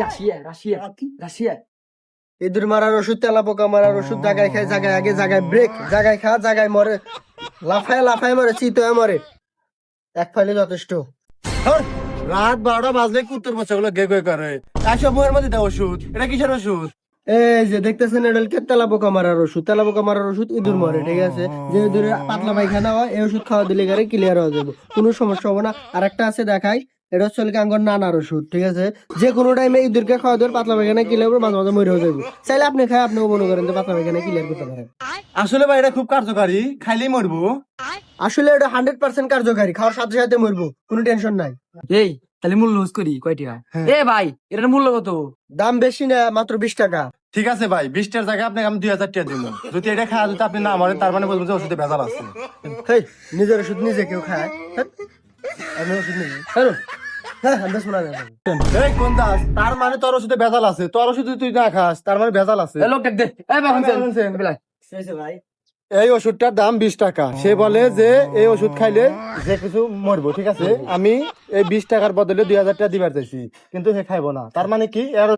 Russia Russia Russia. ইঁদুর মারার ওষুধ, তেলা পোকা মারার ওষুধ, জায়গায় খায় জায়গায় আগে, জায়গায় ব্রেক, জায়গায় খা জায়গায় মরে, লাফায় লাফায় মরে, চিতয়ে মরে, এক ফাইলে যথেষ্ট। ধর, রাত 12টা বাজলে কুত্তর বাচ্চাগুলো গে গে করে। একশো বইয়ের মধ্যে দেয় ওষুধ। এটা কিসের ওষুধ? এই যে দেখতেছেন, এটা হচ্ছে তেলা পোকা মারার ওষুধ। তেলা পোকা মারার ওষুধ ইঁদুর মরে, ঠিক আছে? যে ইঁদুরের পাতলা পায়খানা হয়, এই ওষুধ খাওয়া দিলে গাড়ি ক্লিয়ার হয়ে যাবে, কোনো সমস্যা হবে না। আর একটা আছে দেখাই, এটা হচ্ছে আঙ্গর নানার ওষুধ, ঠিক আছে? যে কোনো টাইমে ইঁদুরকে খাওয়া দেবে, পাতলা পায়খানা ক্লিয়ার হবে, মাঝে মাঝে মরেও যাবে। চাইলে আপনি খায় আপনিও মনে করেন যে পাতলা পায়খানা ক্লিয়ার করতে পারেন। আসলে ভাই এটা খুব কার্যকারী, খাইলেই মরবো। আসলে এটা 100% কার্যকারী, খাওয়ার সাথে সাথে মরবো, কোনো টেনশন নাই। এই তাহলে মূল্য হুস করি কয়টা? এ ভাই এটার মূল্য কত? দাম বেশি না, মাত্র 20 টাকা। ঠিক আছে ভাই, 20টার জায়গায় আপনাকে আমি 2000 টাকা দিব। যদি এটা খাওয়া দিতে আপনি না মরেন, তার মানে বলবো যে ওষুধে ভেজাল আছে। হেই, নিজের ওষুধ নিজে কেউ খায়? হ্যাঁ? আমি ওষুধ নিই। হ্যাঁ, হ্যাঁ, আমি শোনা যায়। এই কোন দাস, তার মানে তোর ওষুধে ভেজাল আছে। তোর ওষুধ যদি তুই না খাস, তার মানে ভেজাল আছে। এ লোক দে এ ভাই শুনছেন বেলা ভাই, এই ওষুধটার দাম 20 টাকা। সে বলে যে এই ওষুধ খাইলে যে কিছু মরবো, ঠিক আছে? আমি এই 20 টাকার বদলে 2000 টাকা দিবার চাইছি, কিন্তু সে খাইবো না। তার মানে কি, এর